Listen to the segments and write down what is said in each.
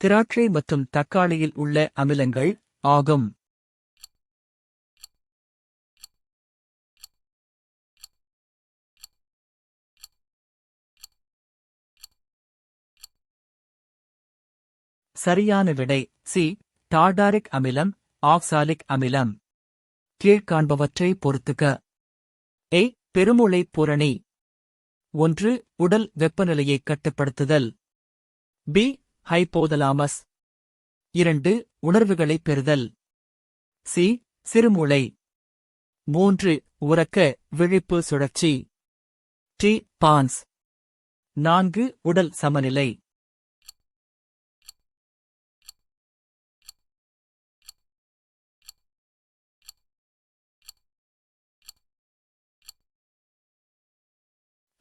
திராட்சை மற்றும் தக்காளியில் உள்ள அமிலங்கள் ஆகும். சரியான விடை சி. டார்டாரிக் அமிலம், ஆக்சாலிக் அமிலம். கீழ்காண்பவற்றை பொறுத்துக. ஏ. பெருமூளை பூரணி. 1. உடல் வெப்பநிலையை கட்டுப்படுத்துதல். பி. ஹைபோதலாமஸ். 2. உணர்வுகளை பெறுதல். சி. சிறுமூளை. 3. உறக்க விழிப்பு சுழற்சி. டி. பான்ஸ். 4. உடல் சமநிலை.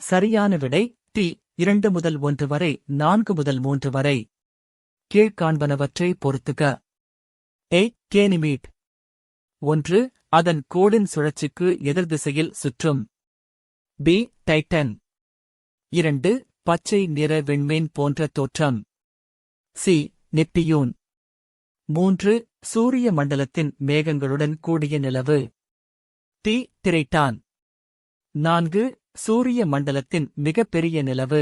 சரியான விடை டி. 2 முதல் 1 வரை, 4 முதல் 3 வரை. கீழ்காண்பனவற்றை பொறுத்துக. ஏ. கேனிமீட். 1. அதன் கோளின் சுழற்சிக்கு எதிர்திசையில் சுற்றும். பி. டைட்டன். 2. பச்சை நிற விண்மீன் போன்ற தோற்றம். சி. நெப்டியூன். 3. சூரிய மண்டலத்தின் மேகங்களுடன் கூடிய நிலவு. டி. திரைட்டான். 4. சூரிய மண்டலத்தின் மிகப்பெரிய நிலவு.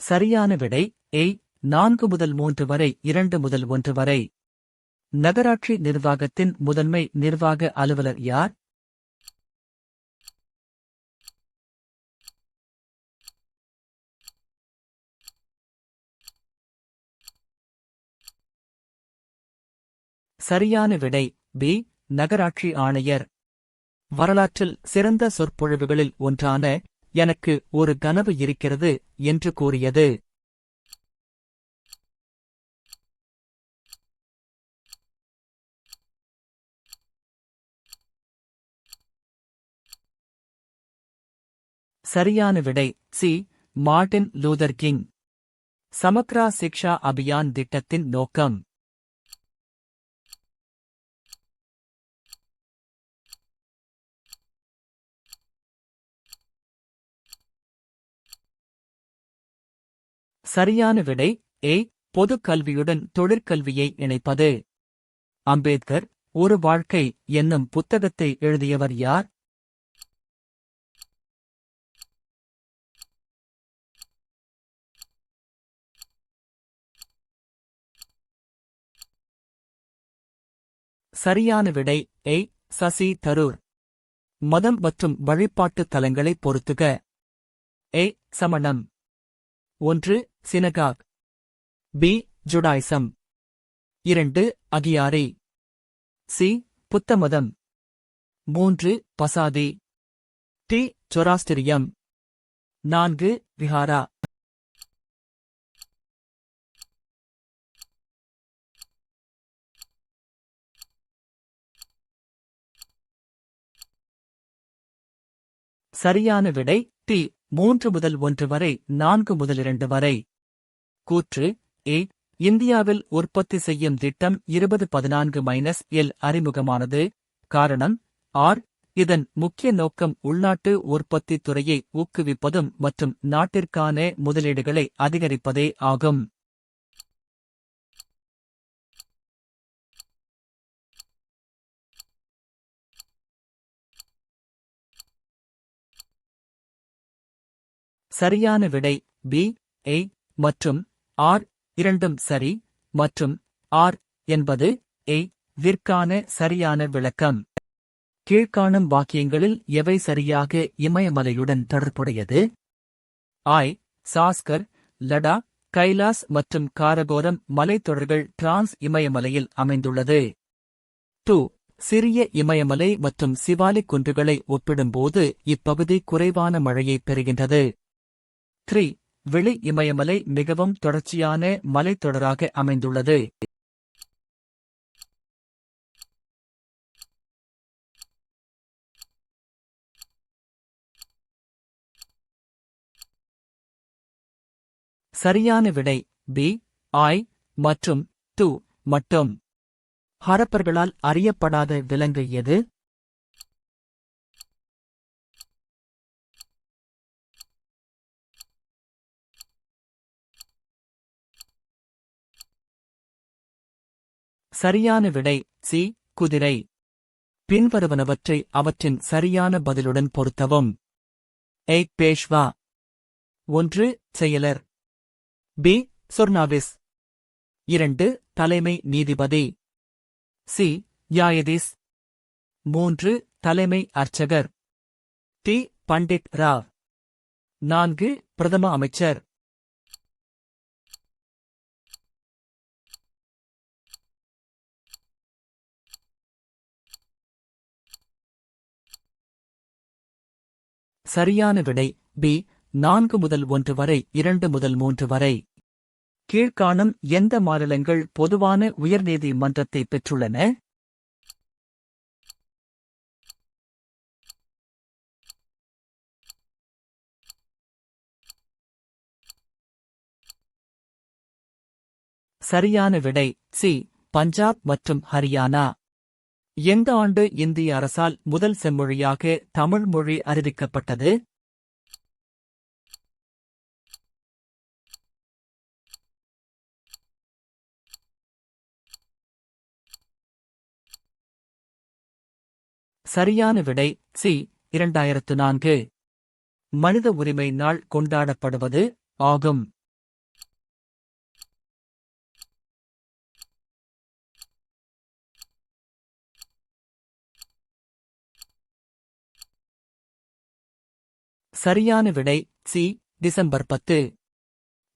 சரியான விடை ஏ. 4 முதல் 3 வரை, 2 முதல் 1 வரை. நகராட்சி நிர்வாகத்தின் முதன்மை நிர்வாக அலுவலர் யார்? சரியான விடை பி. நகராட்சி ஆணையர். வரலாற்றில் சிறந்த சொற்பொழிவுகளில் ஒன்றான எனக்கு ஒரு கனவு இருக்கிறது என்று கூறியது. சரியான விடை C. Martin Luther King. Samagra Shiksha Abhiyan திட்டத்தின் நோக்கம். சரியான விடை ஏ. பொதுக் கல்வியுடன் தொழிற்கல்வியை இணைப்பது. அம்பேத்கர் ஒரு வாழ்க்கை என்னும் புத்தகத்தை எழுதியவர் யார்? சரியான விடை ஏ. சசி தரூர். மதம் மற்றும் வழிபாட்டுத் தலங்களை பொறுத்துக. ஏ. சமணம். 1. சினகாக். பி. ஜுடாய்சம். 2. அகியாரி. சி. புத்த மதம். 3. பசாதி. டி. ஜொராஸ்டிரியம். 4. விஹாரா. சரியான விடை டி. 3 முதல் 1 வரை, 4 முதல் 2 வரை. கூற்று ஏ. இந்தியாவில் உற்பத்தி செய்யும் திட்டம் 2014-L அறிமுகமானது. காரணம் ஆர். இதன் முக்கிய நோக்கம் உள்நாட்டு உற்பத்தித் துறையை ஊக்குவிப்பதும் மற்றும் நாட்டிற்கான முதலீடுகளை அதிகரிப்பதே ஆகும். சரியான விடை பி. ஏ மற்றும் ஆர் இரண்டும் சரி, மற்றும் ஆர் என்பது ஏ விற்கான சரியான விளக்கம். கீழ்காணும் வாக்கியங்களில் எவை சரியாக இமயமலையுடன் தொடர்புடையது? ஆய். சாஸ்கர், லடா, கைலாஸ் மற்றும் காரகோரம் மலைத்தொடர்கள் டிரான்ஸ் இமயமலையில் அமைந்துள்ளது. 2. சிறிய இமயமலை மற்றும் சிவாலிக் குன்றுகளை ஒப்பிடும்போது இப்பகுதி குறைவான மழையை பெறுகின்றது. 3. வெளி இமயமலை மிகவும் தொடர்ச்சியான மலைத்தொடராக அமைந்துள்ளது. சரியான விடை பி. ஆய் மற்றும் 2 மட்டும். ஹரப்பர்களால் அறியப்படாத விலங்கு எது? சரியான விடை சி. குதிரை. பின்வருவனவற்றை அவற்றின் சரியான பதிலுடன் பொருத்தவும். ஏ. பேஷ்வா. 1. செயலர். பி. சொர்னாவிஸ். 2. தலைமை நீதிபதி. சி. யாயதீஸ். 3. தலைமை அர்ச்சகர். டி. பண்டிட் ராவ். 4. பிரதம அமைச்சர். சரியான விடை பி. 4 முதல் 1 வரை 2 முதல் 3 வரை. கீழ்காணும் எந்த மாநிலங்கள் பொதுவான உயர்நீதிமன்றத்தை பெற்றுள்ளன? சரியான விடை சி. பஞ்சாப் மற்றும் ஹரியானா. எந்த ஆண்டு இந்திய அரசால் முதல் செம்மொழியாக தமிழ் மொழி அறிவிக்கப்பட்டது? சரியான விடை சி. 2004. மனித உரிமை நாள் கொண்டாடப்படுவது ஆகும். சரியான விடை சி. டிசம்பர் 10.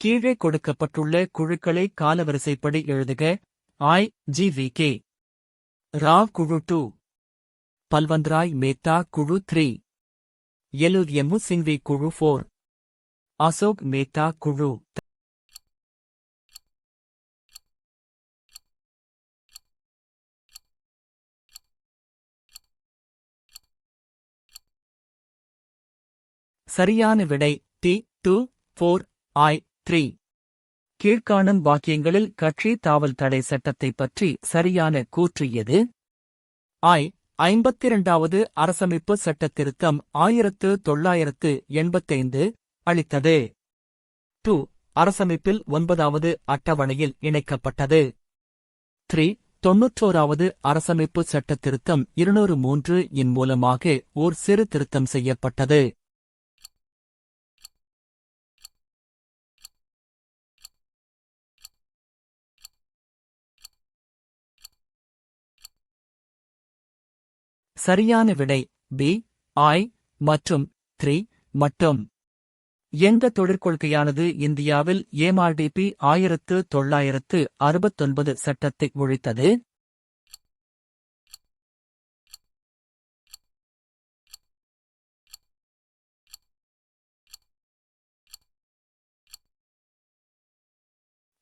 கீழே கொடுக்கப்பட்டுள்ள குழுக்களை காலவரிசைப்படி எழுதுக. I.G.V.K. ராவ் குழு 2. பல்வந்த்ராய் மேத்தா குழு 3. எலுர்யமு சிங்வி குழு 4. அசோக் மேத்தா குழு. சரியான விடை டி. 2, 4, I.3. கீழ்காணும் வாக்கியங்களில் கட்சி தாவல் தடை சட்டத்தைப் பற்றி சரியான கூற்று எது? I. 52வது அரசமைப்பு சட்டத்திருத்தம் 1985 அளித்தது. 2. அரசமைப்பில் 9வது அட்டவணையில் இணைக்கப்பட்டது. 3. 91வது அரசமைப்பு சட்டத்திருத்தம் 203 இன் மூலமாக ஓர் சிறு திருத்தம் செய்யப்பட்டது. சரியான விடை பி. I மற்றும் 3 மட்டும். எந்த தொழிற்கொள்கையானது இந்தியாவில் MRDP 1969 சட்டத்தை ஒழித்தது?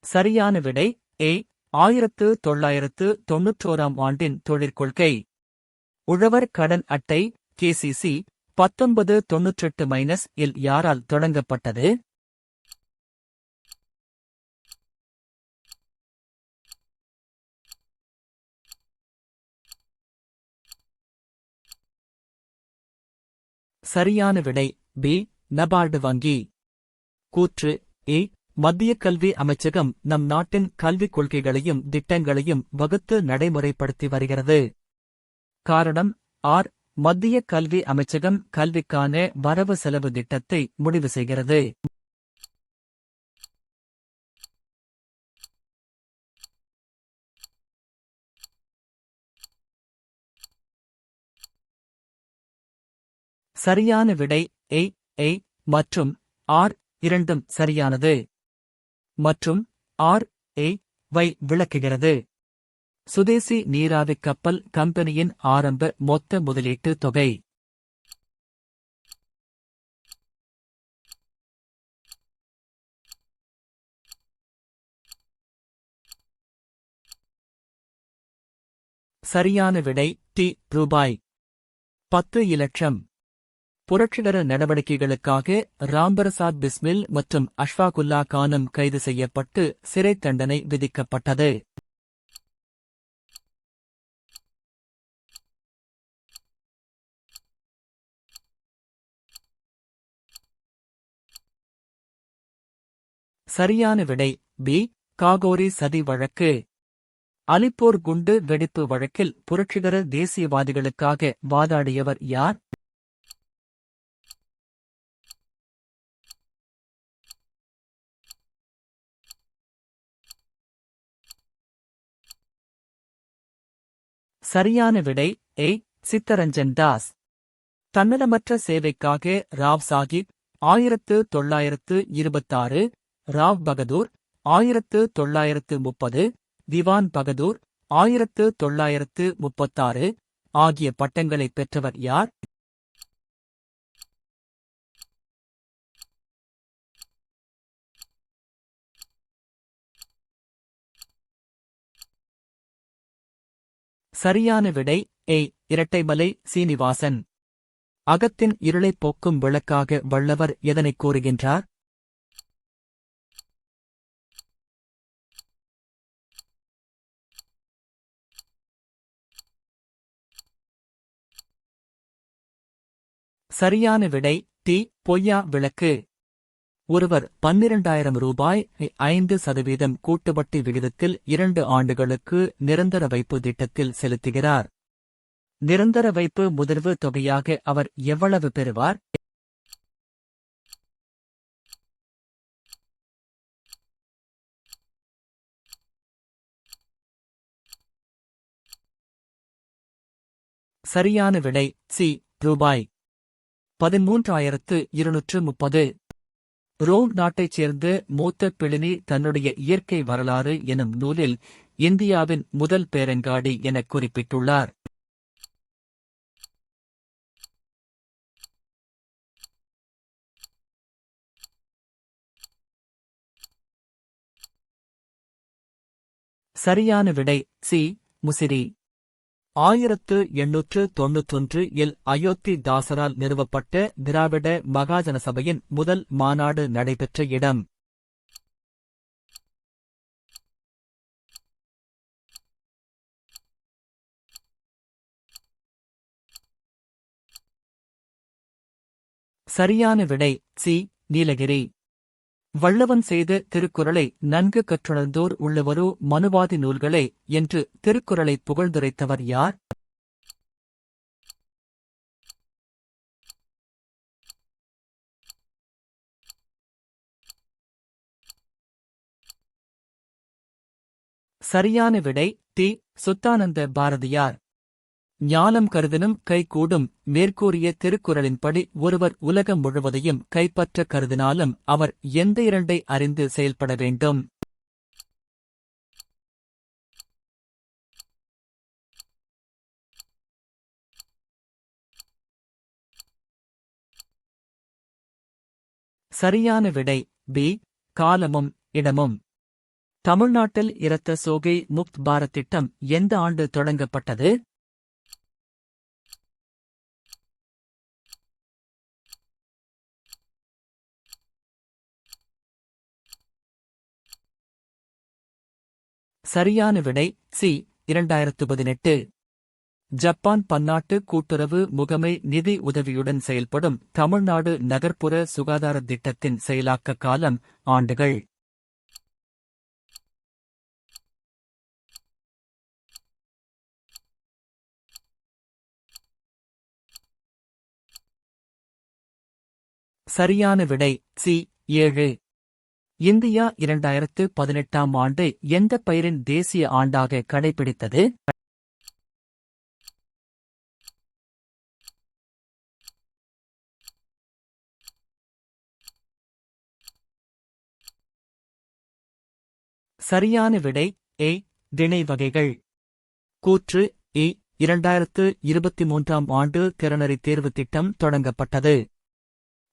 சரியான விடை ஏ. 1991 ஆண்டின் தொழிற்கொள்கை. உழவர் கடன் அட்டை KCC 1998 இல் யாரால் தொடங்கப்பட்டது? சரியான விடை பி. நபார்டு வங்கி. கூற்று ஏ. மத்திய கல்வி அமைச்சகம் நம் நாட்டின் கல்விக் கொள்கைகளையும் திட்டங்களையும் வகுத்து நடைமுறைப்படுத்தி வருகிறது. காரணம் ஆர். மத்திய கல்வி அமைச்சகம் கல்விக்கான வரவு செலவு திட்டத்தை முடிவு செய்கிறது. சரியான விடை ஏ. மற்றும் ஆர் இரண்டும் சரியானது. மற்றும் ஆர். வை விளக்குகிறது. சுதேசி நீராவிக் கப்பல் கம்பெனியின் ஆரம்ப மொத்த முதலீட்டு தொகை. சரியான விடை டி. ரூபாய் 10,00,000. புரட்சிகர நடவடிக்கைகளுக்காக ராம்பிரசாத் பிஸ்மில் மற்றும் அஷ்ஃபாகுல்லா கானும் கைது செய்யப்பட்டு சிறைத் தண்டனை விதிக்கப்பட்டது. சரியான விடை பி. காகோரி சதி வழக்கு. அலிப்பூர் குண்டு வெடிப்பு வழக்கில் புரட்சிகர தேசியவாதிகளுக்காக வாதாடியவர் யார்? சரியான விடை ஏ. சித்தரஞ்சன் தாஸ். தன்னலமற்ற சேவைக்காக ராவ் சாஹிப் 1926, ராவ் பகதூர் 1930, திவான் பகதூர் 1936 ஆகிய பட்டங்களைப் பெற்றவர் யார்? சரியான விடை ஏ. இரட்டைமலை சீனிவாசன். அகத்தின் இருளைப் போக்கும் விளக்காக வள்ளுவர் எதனைக் கூறுகின்றார்? சரியான விடை டி. பொய்யா விளக்கு. ஒருவர் 12,000 ரூபாய் 5% கூட்டுவட்டி விகிதத்தில் 2 ஆண்டுகளுக்கு நிரந்தர வைப்பு திட்டத்தில் செலுத்துகிறார். நிரந்தர வைப்பு முதிர்வு தொகையாக அவர் எவ்வளவு பெறுவார்? சரியான விடை சி. ரூபாய் 13,230. ரோம் நாட்டைச் சேர்ந்த மூத்த பிளினி தன்னுடைய இயற்கை வரலாறு எனும் நூலில் இந்தியாவின் முதல் பேரங்காடி எனக் குறிப்பிட்டுள்ளார். சரியான விடை சி. முசிறி. 1891 இல் அயோத்தி தாசரால் நிறுவப்பட்ட திராவிட மகாஜன சபையின் முதல் மாநாடு நடைபெற்ற இடம். சரியான விடை சி. நீலகிரி. வள்ளுவன் செய்த திருக்குறளை நன்கு கற்றுணர்ந்தோர் உள்ளவரோ மனுவாதி நூல்களே என்று திருக்குறளை புகழ்ந்துரைத்தவர் யார்? சரியான விடை டி. சுத்தானந்த பாரதியார். ஞானம் கருதினும் கைகூடும் மேற்கூறிய திருக்குறளின்படி ஒருவர் உலகம் முழுவதையும் கைப்பற்ற கருதினாலும் அவர் எந்த இரண்டை அறிந்து செயல்பட வேண்டும்? சரியான விடை பி. காலமும் இடமும். தமிழ்நாட்டில் இரத்த சோகை முக்த் பாரத் திட்டம் எந்த ஆண்டு தொடங்கப்பட்டது? சரியான விடை சி. 2018. ஜப்பான் பன்னாட்டு கூட்டுறவு முகமை நிதி உதவியுடன் செயல்படும் தமிழ்நாடு நகர்ப்புற சுகாதார திட்டத்தின் செயலாக்க காலம் ஆண்டுகள். சரியான விடை சி. 7. இந்தியா 2018ஆம் ஆண்டு எந்த பயிரின் தேசிய ஆண்டாக கடைபிடித்தது? சரியான விடை ஏ. திணை வகைகள். கூற்று இ. 2023ஆம் ஆண்டு திறனறி தேர்வு திட்டம் தொடங்கப்பட்டது.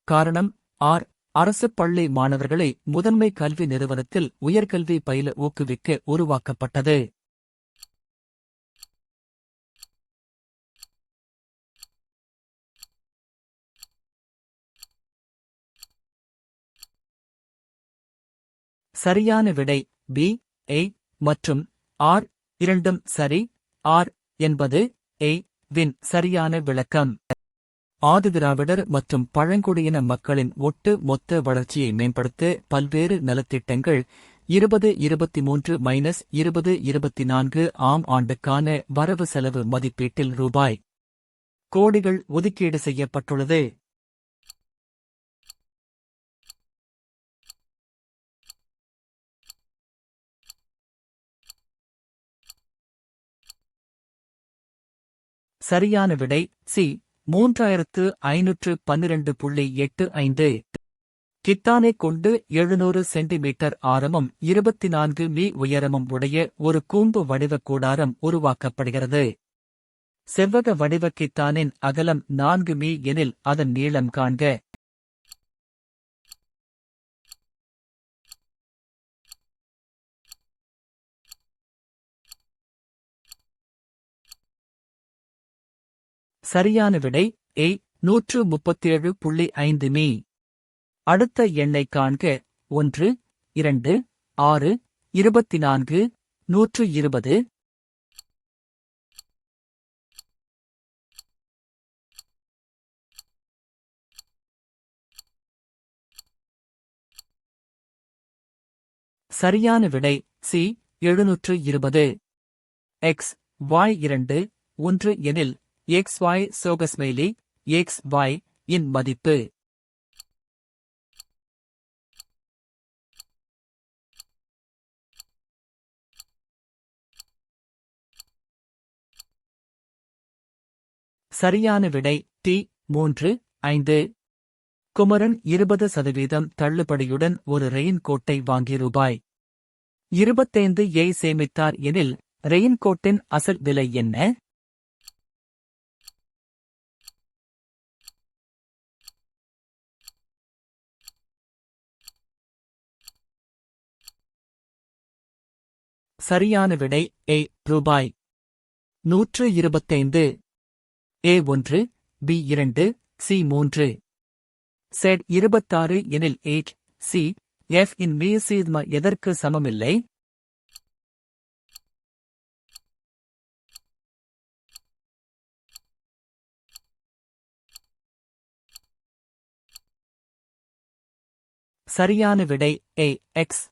காரணம் ஆர். அரசுப் பள்ளி மாணவர்களை முதன்மை கல்வி நிறுவனத்தில் உயர்கல்வி பயில ஊக்குவிக்க உருவாக்கப்பட்டது. சரியான விடை பி. ஏ மற்றும் ஆர் இரண்டும் சரி. ஆர் என்பது ஏ வின் சரியான விளக்கம். ஆதிதிராவிடர் மற்றும் பழங்குடியின மக்களின் ஒட்டு மொத்த வளர்ச்சியை மேம்படுத்த பல்வேறு நலத்திட்டங்கள் 2023-2024 ஆம் ஆண்டுக்கான வரவு செலவு மதிப்பீட்டில் ரூபாய் கோடிகள் ஒதுக்கீடு செய்யப்பட்டுள்ளது. சரியான விடை சி. 3512.85. கித்தானை கொண்டு 700 சென்டிமீட்டர் ஆரமும் 24 மீ உயரமும் உடைய ஒரு கூம்பு வடிவ கூடாரம் உருவாக்கப்படுகிறது. செவ்வக வடிவ கித்தானின் அகலம் 4 மீ எனில் அதன் நீளம் காண்க. சரியான விடை ஏ. 137.5 மீ. அடுத்த எண்ணை காண்க. 1, 2, 6, 24, 120. சரியான விடை சி. 720. எக்ஸ் வாய் 2, 1 எனில் XY சோகஸ்மெய்லி XY இன் மதிப்பு. சரியான விடை டி. 3, 5. குமரன் 20% தள்ளுபடியுடன் ஒரு ரெயின்கோட்டை வாங்கி ரூபாய் 25 சேமித்தார் எனில் ரெயின்கோட்டின் அசல் விலை என்ன? சரியான விடை ஏ. ரூபாய் 125. ஏ 1, பி 2, சி 3. செட் 26 எனில் 8 சி. எஃப் இன் மீ சீத்ம எதற்கு சமமில்லை? சரியான விடை ஏ. எக்ஸ்.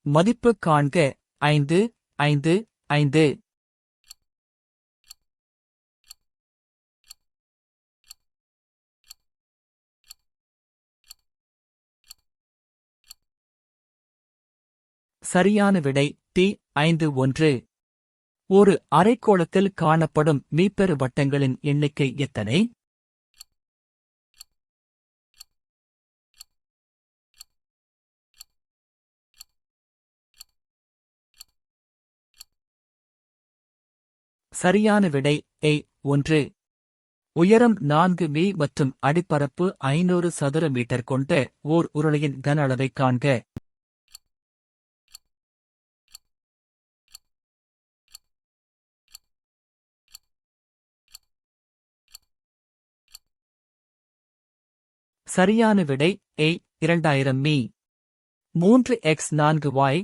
மதிப்பு காண்க. 5, 5, 5. சரியான விடை டி. 5, 1. ஒரு அரைக்கோளத்தில் காணப்படும் மீப்பெரு வட்டங்களின் எண்ணிக்கை எத்தனை? சரியான விடை ஏ. 1. உயரம் 4 மீ மற்றும் அடிப்பரப்பு 500 சதுர மீட்டர் கொண்ட ஓர் உருளையின் கன அளவைக் காண்க. சரியான விடை ஏ. 2000 மீ. 3x4y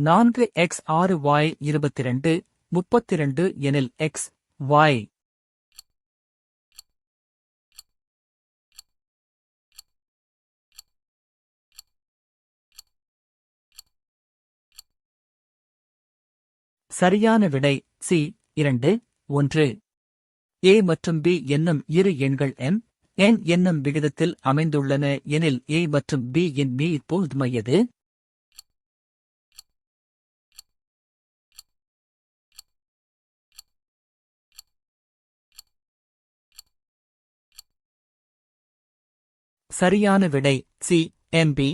4x6y 22, 32 எனில் எக்ஸ் y. சரியான விடை சி. 2, 1. ஏ மற்றும் பி என்னும் இரு எண்கள் எம் என் என்னும் விகிதத்தில் அமைந்துள்ளன எனில் ஏ மற்றும் பி இன் மீ பொதுமையது. சரியான விடை சி. எம்பி.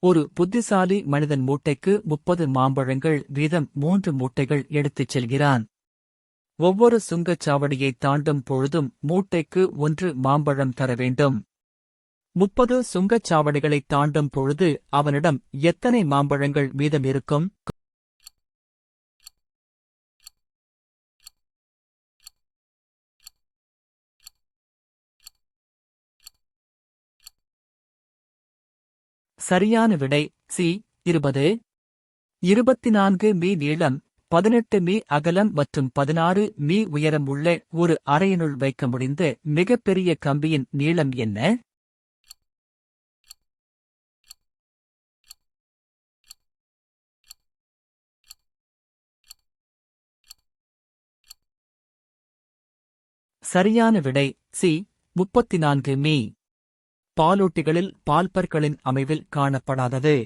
ஒரு புத்திசாலி மனிதன் மூட்டைக்கு 30 மாம்பழங்கள் வீதம் 3 மூட்டைகள் எடுத்துச் செல்கிறான். ஒவ்வொரு சுங்கச்சாவடியைத் தாண்டும் பொழுதும் மூட்டைக்கு 1 மாம்பழம் தர வேண்டும். 30 சுங்கச்சாவடிகளைத் தாண்டும் பொழுது அவனிடம் எத்தனை மாம்பழங்கள் மீதமிருக்கும்? சரியான விடை சி. 20. 24 மீ நீளம் 18 மீ அகலம் மற்றும் 16 மீ உயரம் உள்ள ஒரு அறையினுள் வைக்க முடிந்த மிகப்பெரிய கம்பியின் நீளம் என்ன? சரியான விடை சி. 34 மீ. பாலூட்டிகளில் பால்பற்களின் அமைவில் காணப்படாதது.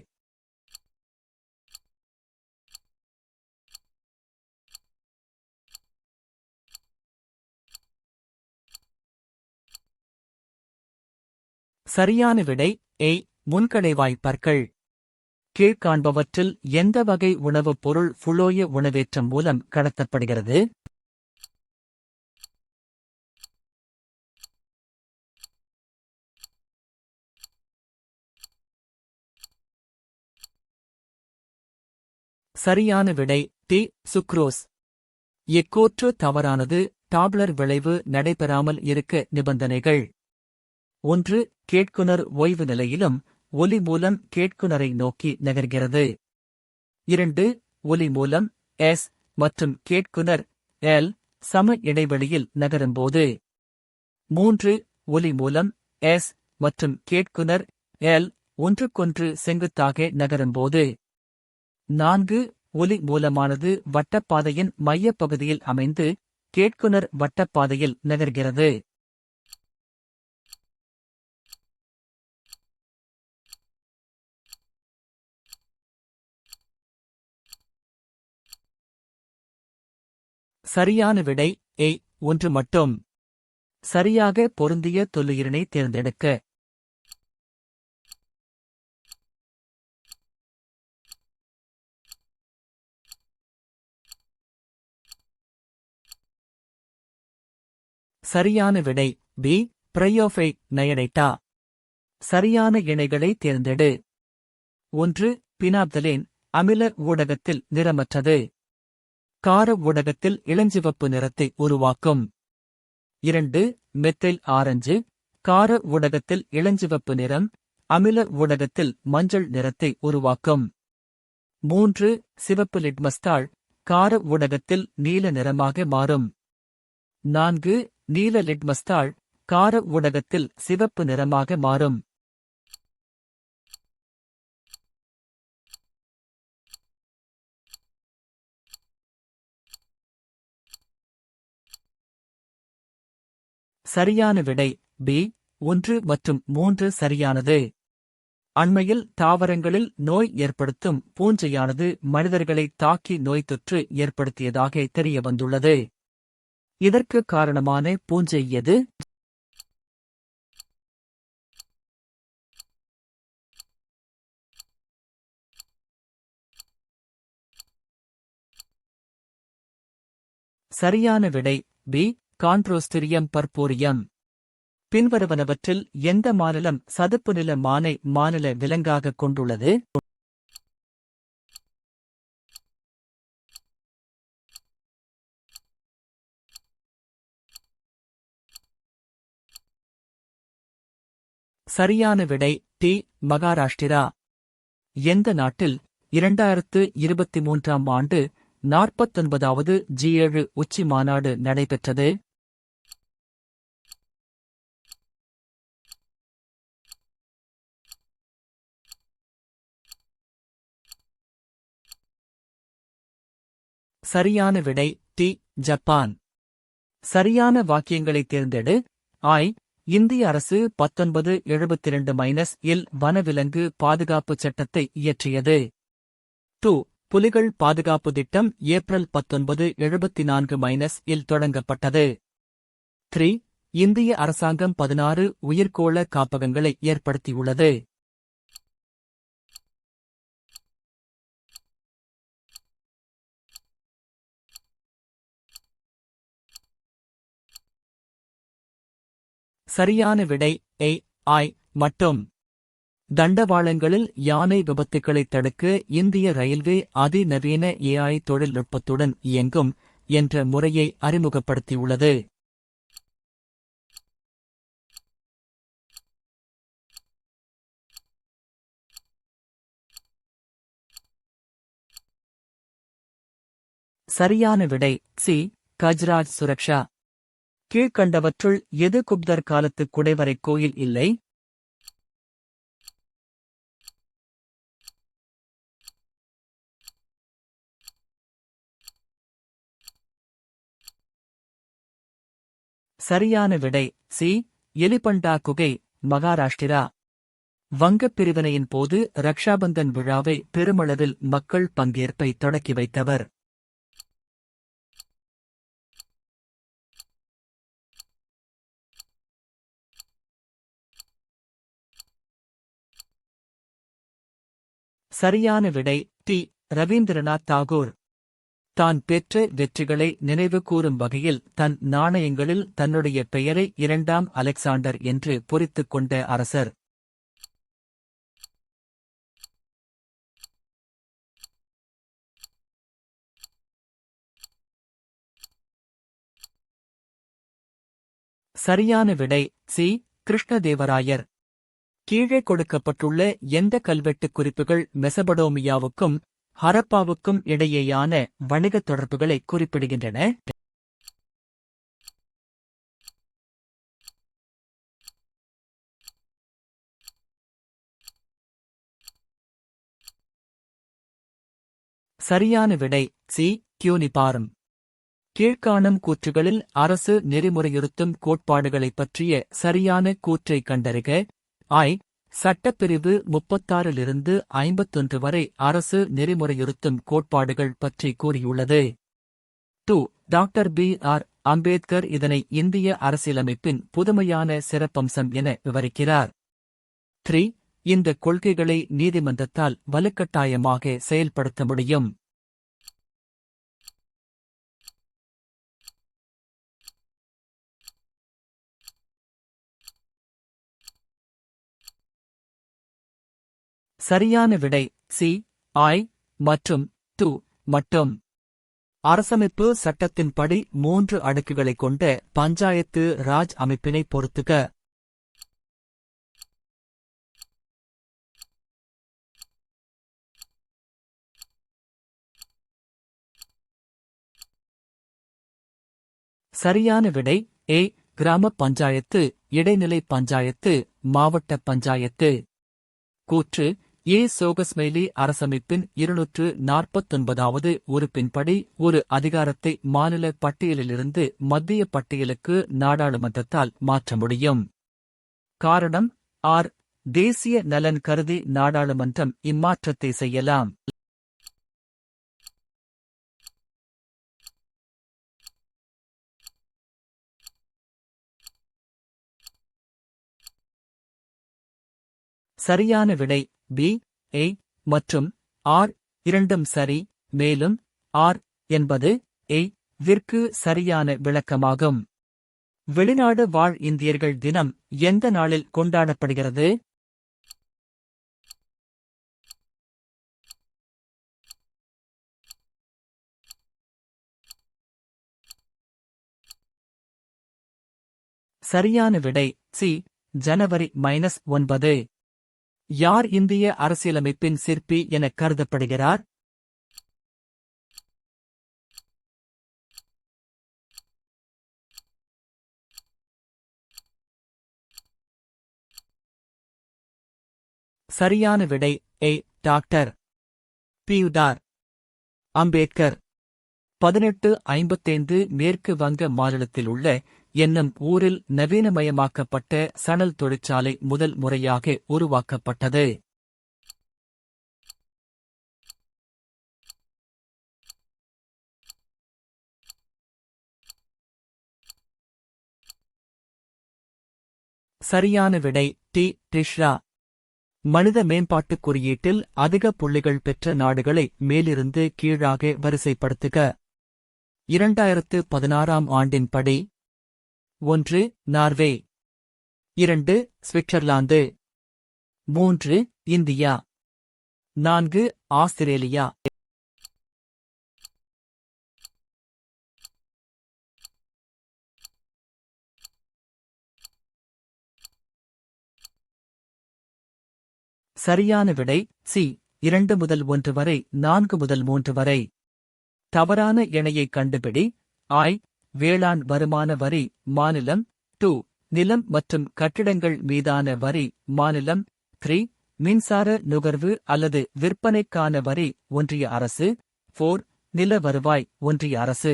சரியான விடை ஏ. முன்கடைவாய்ப் பற்கள். கீழ்காண்பவற்றில் எந்த வகை உணவுப் பொருள் ஃபுளோய உணவேற்றம் மூலம் கடத்தப்படுகிறது? சரியான விடை டி. சுக்ரோஸ். இக்கூற்று தவறானது. டாப்ளர் விளைவு நடைபெறாமல் இருக்க நிபந்தனைகள்: 1. கேட்குனர் ஓய்வு நிலையிலும் ஒலி மூலம் கேட்குனரை நோக்கி நகர்கிறது. 2. ஒலி மூலம் எஸ் மற்றும் கேட்குனர் எல் சம இடைவெளியில் நகரும்போது. 3. ஒலி மூலம் எஸ் மற்றும் கேட்குனர் எல் ஒன்றுக்கொன்று செங்குத்தாக நகரும்போது. 4. ஒலி மூலமானது வட்டப்பாதையின் மையப்பகுதியில் அமைந்து கேட்குனர் வட்டப்பாதையில் நகர்கிறது. சரியான விடை ஏ. 1 மட்டும். சரியாக பொருந்திய தொல்லுயிரினை தேர்ந்தெடுக்க. சரியான விடை பி. பிரையோஃபை நயடைட்டா. சரியான இணைகளை தேர்ந்தெடு. 1. பினாப்தலேன் அமில ஊடகத்தில் நிறமற்றது. கார ஊடகத்தில் இளஞ்சிவப்பு நிறத்தை உருவாக்கும். 2. மெத்தில் ஆரஞ்சு கார ஊடகத்தில் இளஞ்சிவப்பு நிறம், அமில ஊடகத்தில் மஞ்சள் நிறத்தை உருவாக்கும். 3. சிவப்பு லிட்மஸ்தாள் கார ஊடகத்தில் நீல நிறமாக மாறும். 4. நீல லிட்மஸ்தாள் கார ஊடகத்தில் சிவப்பு நிறமாக மாறும். சரியான விடை பி. 1 மற்றும் 3 சரியானது. அண்மையில் தாவரங்களில் நோய் ஏற்படுத்தும் பூஞ்சையானது மனிதர்களை தாக்கி நோய் தொற்று ஏற்படுத்தியதாக தெரியவந்துள்ளது. இதற்கு காரணமான பூஞ்சை எது? சரியான விடை பி. கான்ட்ரோஸ்டிரியம் பர்போரியம். பின்வருவனவற்றில் எந்த மாநிலம் சதுப்பு நில மானை மாநில விலங்காகக் கொண்டுள்ளது? சரியான விடை டி. மகாராஷ்டிரா. எந்த நாட்டில் 2023ஆம் ஆண்டு 49வது G7 உச்சி மாநாடு நடைபெற்றது? சரியான விடை டி. ஜப்பான். சரியான வாக்கியங்களை தேர்ந்தெடு. ஆய். இந்திய அரசு 1972-இல் வனவிலங்கு பாதுகாப்புச் சட்டத்தை இயற்றியது. 2. புலிகள் பாதுகாப்பு திட்டம் ஏப்ரல் 1974-இல் தொடங்கப்பட்டது. 3. இந்திய அரசாங்கம் 16 உயிர்க்கோள காப்பகங்களை ஏற்படுத்தியுள்ளது. சரியான விடை ஏ. ஆய் மட்டும். தண்டவாளங்களில் யானை விபத்துக்களைத் தடுக்க இந்திய ரயில்வே அதிநவீன AI தொழில்நுட்பத்துடன் இயங்கும் என்ற முறையை அறிமுகப்படுத்தியுள்ளது. சரியான விடை சி. கஜ்ராஜ் சுரக்ஷா. கீழ்க்கண்டவற்றுள் எது குப்தர் காலத்து குடைவரை கோயில் இல்லை? சரியான விடை சி. எலிபண்டா குகை, மகாராஷ்டிரா. வங்கப் பிரிவினையின் போது ரக்ஷாபந்தன் விழாவை பெருமளவில் மக்கள் பங்கேற்பை தொடக்கி வைத்தவர். சரியான விடை டி. ரவீந்திரநாத் தாகூர். தான் பெற்ற வெற்றிகளை நினைவு கூறும் வகையில் தன் நாணயங்களில் தன்னுடைய பெயரை இரண்டாம் அலெக்சாண்டர் என்று பொறித்துக் கொண்ட அரசர். சரியான விடை சி. கிருஷ்ணதேவராயர். கீழே கொடுக்கப்பட்டுள்ள எந்த கல்வெட்டுக் குறிப்புகள் மெசபடோமியாவுக்கும் ஹரப்பாவுக்கும் இடையேயான வணிகத் தொடர்புகளை குறிப்பிடுகின்றன? சரியான விடை சி. கியூனிபாரம். கீழ்காணும் கூற்றுகளில் அரசு நெறிமுறையுறுத்தும் கோட்பாடுகளைப் பற்றிய சரியான கூற்றைக் கண்டறிக. ஐ. சட்டப்பிரிவு 36 51 வரை அரசு நெறிமுறையுறுத்தும் கோட்பாடுகள் பற்றி கூறியுள்ளது. 2. Doctor B.R.. அம்பேத்கர் இதனை இந்திய அரசியலமைப்பின் புதுமையான சிறப்பம்சம் என விவரிக்கிறார். 3. இந்த கொள்கைகளை நீதிமன்றத்தால் வலுக்கட்டாயமாக செயல்படுத்த முடியும். சரியான விடை சி. ஐ மற்றும் 2 மட்டும். அரசமைப்பு சட்டத்தின்படி 3 அடுக்குகளைக் கொண்ட பஞ்சாயத்து ராஜ் அமைப்பினை பொறுத்துக. சரியான விடை ஏ. கிராம பஞ்சாயத்து, இடைநிலை பஞ்சாயத்து, மாவட்ட பஞ்சாயத்து. கூற்று ஏ. சோகஸ்மெய்லி அரசமைப்பின் 249வது உறுப்பின்படி ஒரு அதிகாரத்தை மாநில பட்டியலிலிருந்து மத்திய பட்டியலுக்கு நாடாளுமன்றத்தால் மாற்ற முடியும். காரணம் ஆர். தேசிய நலன் கருதி நாடாளுமன்றம் இம்மாற்றத்தை செய்யலாம். சரியான விடை பி. ஏ மற்றும் ஆர் இரண்டும் சரி. மேலும் ஆர் என்பது ஏ விற்கு சரியான விளக்கமாகும். வெளிநாடு வாழ் இந்தியர்கள் தினம் எந்த நாளில் கொண்டாடப்படுகிறது? சரியான விடை சி. ஜனவரி -9. யார் இந்திய அரசியலமைப்பின் சிற்பி என கருதப்படுகிறார்? சரியான விடை ஏ. Doctor B.R.. அம்பேத்கர். 1855 மேற்கு வங்க மாநிலத்தில் உள்ள என்னும் ஊரில் நவீனமயமாக்கப்பட்ட சணல் தொழிற்சாலை முதல் முறையாக உருவாக்கப்பட்டது. சரியான விடை டி. டிஷ்ரா. மனித மேம்பாட்டுக் குறியீட்டில் அதிக புள்ளிகள் பெற்ற நாடுகளை மேலிருந்து கீழாக வரிசைப்படுத்துக. 2016ஆம் ஆண்டின்படி 1. நார்வே, 2. சுவிட்சர்லாந்து, 3. இந்தியா, 4. ஆஸ்திரேலியா. சரியான விடை சி. 2 முதல் 1 வரை, 4 முதல் 3 வரை. தவறான இணையை கண்டுபிடி. ஆய். வேளாண் வருமான வரி மாநிலம். 2. நிலம் மற்றும் கட்டிடங்கள் மீதான வரி மாநிலம். 3. மின்சார நுகர்வு அல்லது விற்பனைக்கான வரி ஒன்றிய அரசு. 4. நில வருவாய் ஒன்றிய அரசு.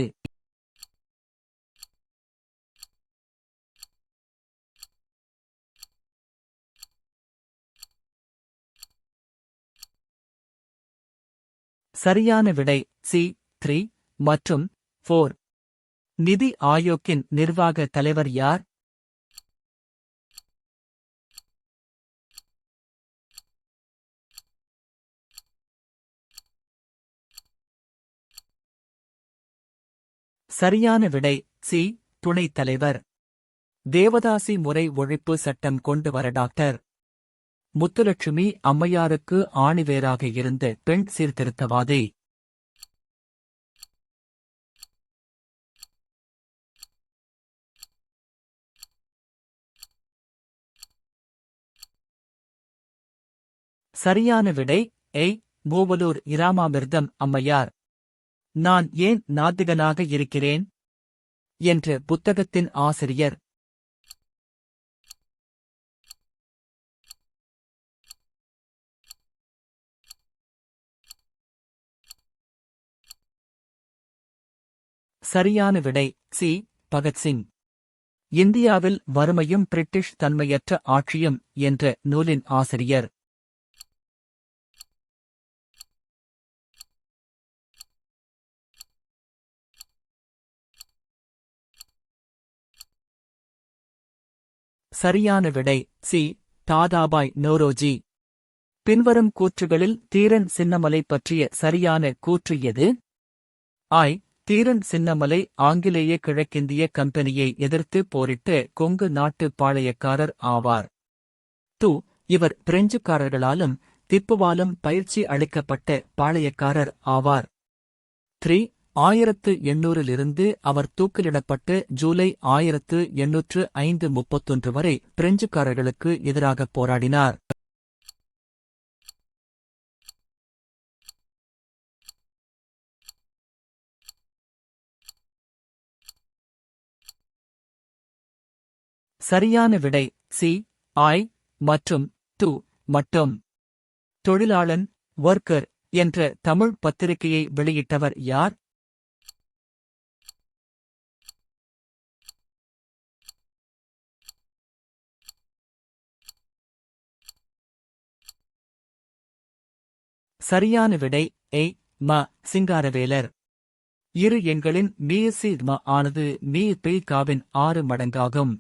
சரியான விடை சி 3 மற்றும் 4. நிதி ஆயோக்கின் நிர்வாக தலைவர் யார்? சரியான விடை சி துணைத் தலைவர். தேவதாசி முறை ஒழிப்பு சட்டம் கொண்டு வர டாக்டர் முத்துலட்சுமி அம்மையாருக்கு ஆணிவேராக இருந்த பெண் சீர்திருத்தவாதி. சரியான விடை ஏ மூவலூர் இராமாமிர்தம் அம்மையார். நான் ஏன் நாத்திகனாக இருக்கிறேன் என்ற புத்தகத்தின் ஆசிரியர். சரியான விடை சி பகத்சிங். இந்தியாவில் வறுமையும் பிரிட்டிஷ் தன்மையற்ற ஆட்சியும் என்ற நூலின் ஆசிரியர். சரியான விடை சி தாதாபாய் நோரோஜி. பின்வரும் கூற்றுகளில் தீரன் சின்னமலை பற்றிய சரியான கூற்று எது? ஆய். தீரன் சின்னமலை ஆங்கிலேய கிழக்கிந்திய கம்பெனியை எதிர்த்து போரிட்ட கொங்கு நாட்டு பாளையக்காரர் ஆவார். 2. இவர் பிரெஞ்சுக்காரர்களாலும் திப்புவாலும் பயிற்சி அளிக்கப்பட்ட பாளையக்காரர் ஆவார். 3. 1800 அவர் தூக்கிலிடப்பட்டு ஜூலை 1831 வரை பிரெஞ்சுக்காரர்களுக்கு எதிராக போராடினார். சரியான விடை சி ஆய் மற்றும் 2 மட்டும். தொழிலாளன் ஒர்க்கர் என்ற தமிழ் பத்திரிகையை வெளியிட்டவர் யார்? சரியான விடை ஏ ம சிங்காரவேலர். இரு எண்களின் மீ/ம ஆனது மீ/வின் 6 மடங்காகும்.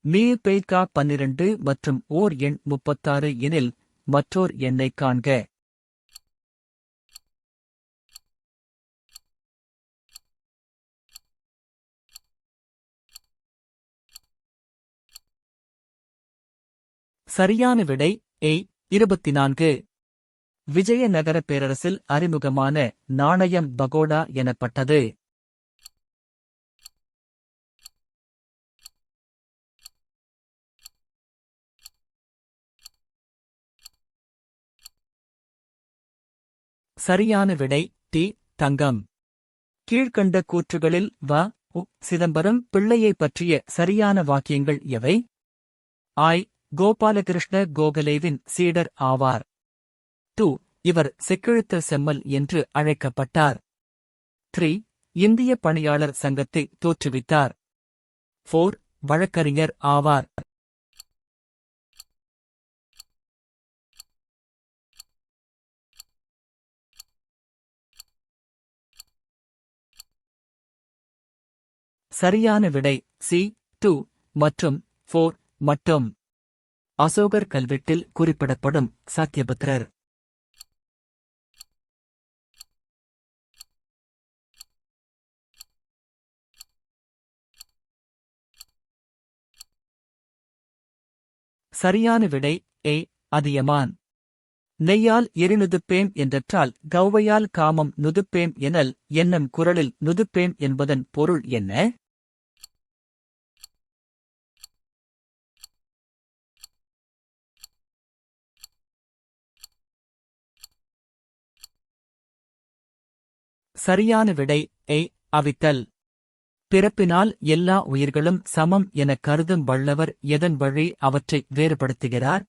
மீ/12 மற்றும் ஓர் எண் 36 எனில் மற்றோர் எண்ணைக் காண்க. சரியான விடை ஏ 24. விஜயநகர பேரரசில் அறிமுகமான நாணயம் பகோடா எனப்பட்டது. சரியான விடை டி தங்கம். கீழ்க்கண்ட கூற்றுகளில் வ உ சிதம்பரம் பிள்ளையைப் பற்றிய சரியான வாக்கியங்கள் எவை? ஆய். கோபாலகிருஷ்ண கோகலேவின் சீடர் ஆவார். 2. இவர் செக்கிழுத்த செம்மல் என்று அழைக்கப்பட்டார். 3. இந்திய பணியாளர் சங்கத்தை தோற்றுவித்தார். 4. வழக்கறிஞர் ஆவார். சரியான விடை சி 2 மற்றும் 4 மட்டும். அசோகர் கல்வெட்டில் குறிப்பிடப்படும் சத்யபுத்திரர். சரியான விடை ஏ அதியமான். நெய்யால் எரிநுதுப்பேம் என்றால் கௌவையால் காமம் நுதுப்பேம் எனல் என்னும் குறளில் நுதுப்பேம் என்பதன் பொருள் என்ன? சரியான விடை ஏ. அவித்தல். பிறப்பினால் எல்லா உயிர்களும் சமம் என கருதும் வள்ளுவர் எதன் வழி அவற்றை வேறுபடுத்துகிறார்?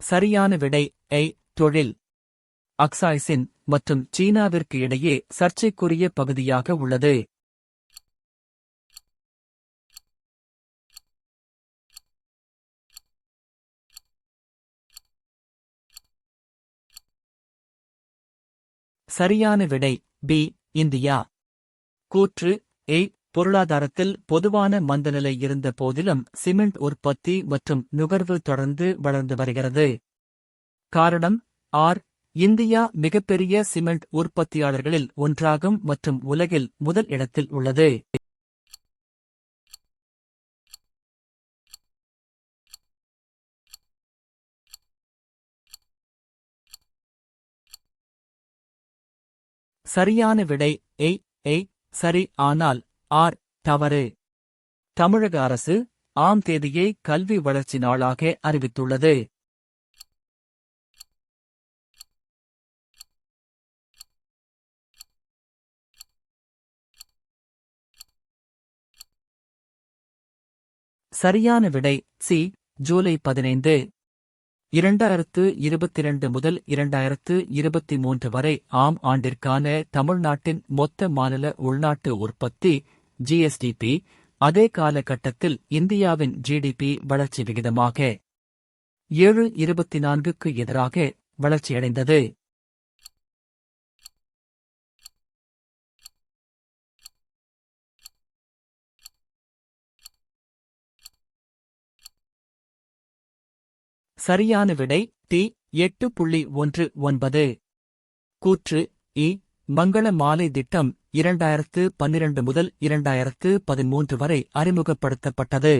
சரியான விடை ஏ. தொழில். அக்சாய்சின் மற்றும் சீனாவிற்கு இடையே சர்ச்சைக்குரிய பகுதியாக உள்ளது. சரியான விடை பி. இந்தியா. கூற்று ஏ. பொருளாதாரத்தில் பொதுவான மந்தநிலை இருந்த போதிலும் சிமெண்ட் உற்பத்தி மற்றும் நுகர்வு தொடர்ந்து வளர்ந்து வருகிறது. காரணம் ஆர். இந்தியா மிகப்பெரிய சிமெண்ட் உற்பத்தியாளர்களில் ஒன்றாகும் மற்றும் உலகில் முதல் இடத்தில் உள்ளது. சரியான விடை ஏ. ஏ. சரி, ஆனால் ஆர். தவறு. தமிழக அரசு ஆம் தேதியை கல்வி வளர்ச்சி நாளாக அறிவித்துள்ளது. சரியான விடை சி. ஜூலை 15. 2022 முதல் 2023 வரை ஆம் ஆண்டிற்கான தமிழ்நாட்டின் மொத்த மாநில உள்நாட்டு உற்பத்தி ஜிஎஸ்டிபி அதே காலகட்டத்தில் இந்தியாவின் ஜிடிபி வளர்ச்சி விகிதமாக 7.24க்கு எதிராக வளர்ச்சியடைந்தது. சரியான விடை டி. 8.19. கூற்று இ. மங்கள மாலை திட்டம் 2012 முதல் 2013 வரை அறிமுகப்படுத்தப்பட்டது.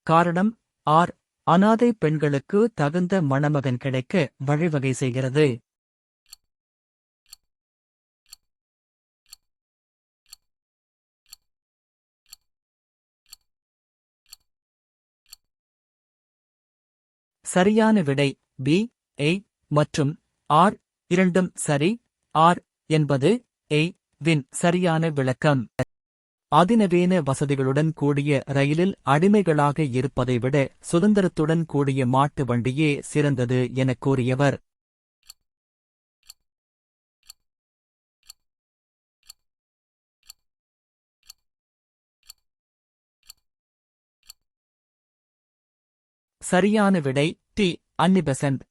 காரணம் ஆர். அனாதை பெண்களுக்கு தகுந்த மணமகன் கிடைக்க வழிவகை செய்கிறது. சரியான விடை பி. ஏ மற்றும் ஆர் இரண்டும் சரி. ஆர் என்பது ஏ வின் சரியான விளக்கம். அதிநவீன வசதிகளுடன் கூடிய ரயிலில் அடிமைகளாக இருப்பதை விட சுதந்திரத்துடன் கூடிய மாட்டு வண்டியே சிறந்தது எனக் கூறியவர். சரியான விடை டி. அன்னி பெசன்ட்.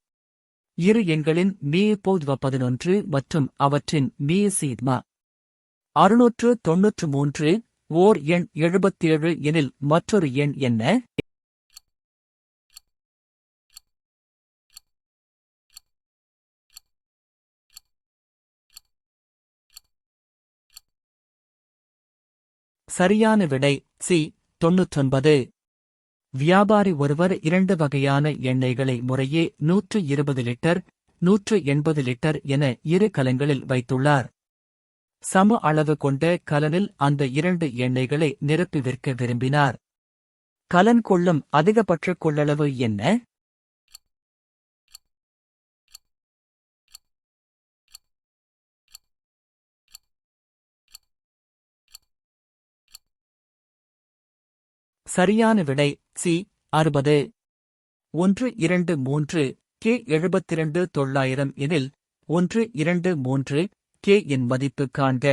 இரு எண்களின் மீ/11 மற்றும் அவற்றின் மீ/சிக்மா 693 ஓர் எண் 77 எனில் மற்றொரு எண் என்ன? சரியான விடை சி. 99. வியாபாரி ஒருவர் 2 வகையான எண்ணெய்களை முறையே 120 லிட்டர் 180 லிட்டர் என இரு கலன்களில் வைத்துள்ளார். சம அளவு கொண்ட கலனில் அந்த 2 எண்ணெய்களை நிரப்பி விற்க விரும்பினார். கலன் கொள்ளும் அதிகபட்ச கொள்ளளவு என்ன? சரியான விடை சி. 60. 123 கே 72,900 எனில் 123 கே இன் மதிப்பு காண்க.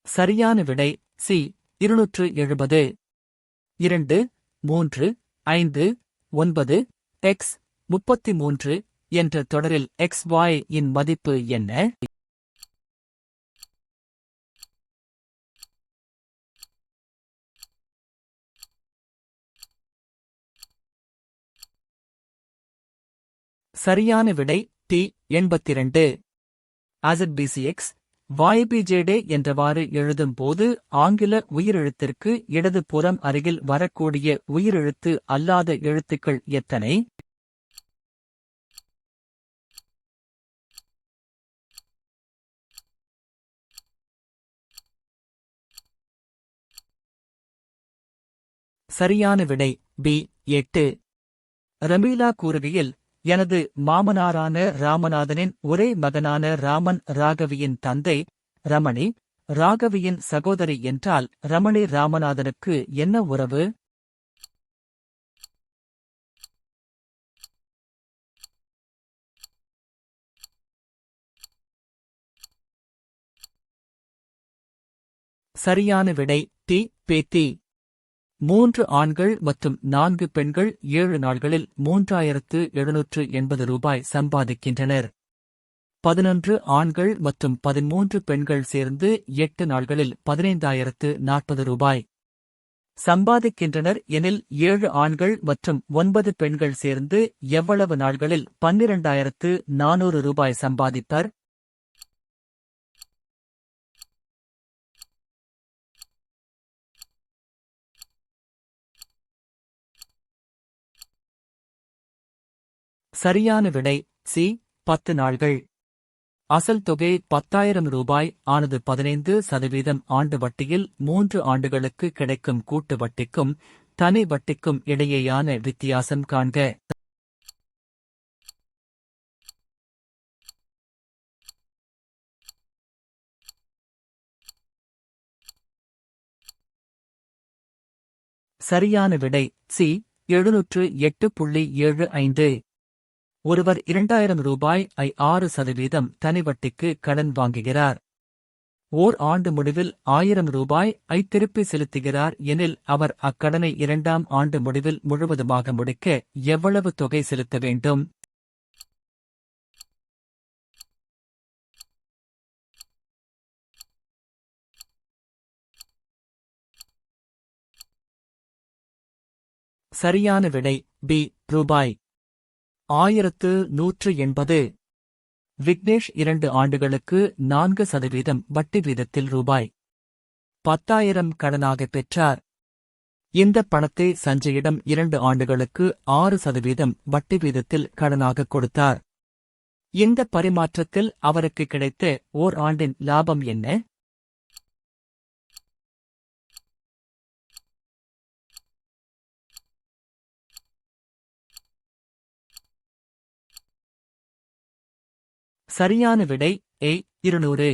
சரியான விடை சி. 270. 2, 3, 5, 9 எக்ஸ் 33 என்ற தொடரில் xy இன் மதிப்பு என்ன? சரியான விடை டி. 82. AZBCX வாய்பிஜேடே என்றவாறு எழுதும் போது ஆங்கில உயிரெழுத்திற்கு இடது புறம் அருகில் வரக்கூடிய உயிரெழுத்து அல்லாத எழுத்துக்கள் எத்தனை? சரியான விடை பி 8. ரமீலா கூறுகையில், எனது மாமனாரான ராமநாதனின் ஒரே மகனான ராமன் ராகவியின் தந்தை ரமணி, ராகவியின் சகோதரி என்றால் ரமணி ராமநாதனுக்கு என்ன உறவு? சரியான விடை டி பேத்தி. 3 ஆண்கள் மற்றும் 4 பெண்கள் 7 நாள்களில் 3780 ரூபாய் சம்பாதிக்கின்றனர். 11 ஆண்கள் மற்றும் 13 பெண்கள் சேர்ந்து 8 நாள்களில் 15,040 ரூபாய் சம்பாதிக்கின்றனர் எனில் 7 ஆண்கள் மற்றும் 9 பெண்கள் சேர்ந்து எவ்வளவு நாள்களில் 12,400 ரூபாய் சம்பாதிப்பர்? சரியான விடை சி 10 நாள்கள். அசல் தொகை 10,000 ரூபாய் ஆனது 15% ஆண்டு வட்டியில் 3 ஆண்டுகளுக்கு கிடைக்கும் கூட்டு வட்டிக்கும் தனி வட்டிக்கும் இடையேயான வித்தியாசம் காண்க. சரியான விடை சி 708.75. ஒருவர் 2,000 ரூபாய் 6% தனி வட்டிக்கு கடன் வாங்குகிறார். ஓர் ஆண்டு முடிவில் 1,000 ரூபாய் திருப்பி செலுத்துகிறார் எனில் அவர் அக்கடனை 2ஆம் ஆண்டு முடிவில் முழுவதுமாக முடிக்க எவ்வளவு தொகை செலுத்த வேண்டும்? சரியான விடை பி ரூபாய் 1,180. விக்னேஷ் 2 ஆண்டுகளுக்கு 4% வட்டி வீதத்தில் ரூபாய் 10,000 கடனாகப் பெற்றார். இந்த பணத்தை சஞ்சயிடம் 2 ஆண்டுகளுக்கு 6% வட்டி வீதத்தில் கடனாகக் கொடுத்தார். இந்த பரிமாற்றத்தில் அவருக்கு கிடைத்த ஓர் ஆண்டின் லாபம் என்ன? சரியான விடை ஏ 200.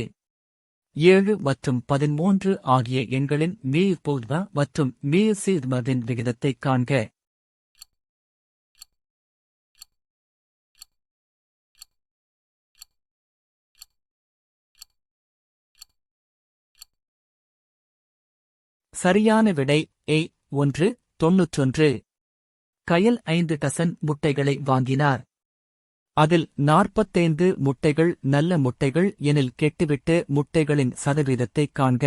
7 மற்றும் 13 ஆகிய எண்களின் மீபூர்வ மற்றும் மீசீர்மவின் விகிதத்தைக் காண்க. சரியான விடை ஏ 1 91. கயல் 5 டசன் முட்டைகளை வாங்கினார். அதில் 45 முட்டைகள் நல்ல முட்டைகள் எனில் கெட்டுவிட்ட முட்டைகளின் சதவீதத்தைக் காண்க.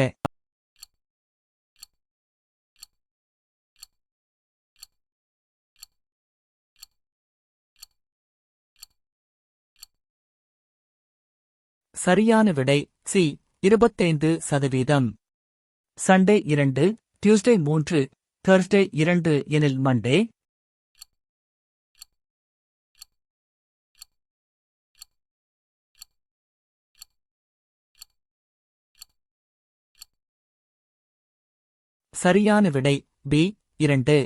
சரியான விடை சி 25%. சண்டே 2, டியூஸ்டே 3, தர்ஸ்டே 2 எனில் மண்டே. சரியான விடை பி 2.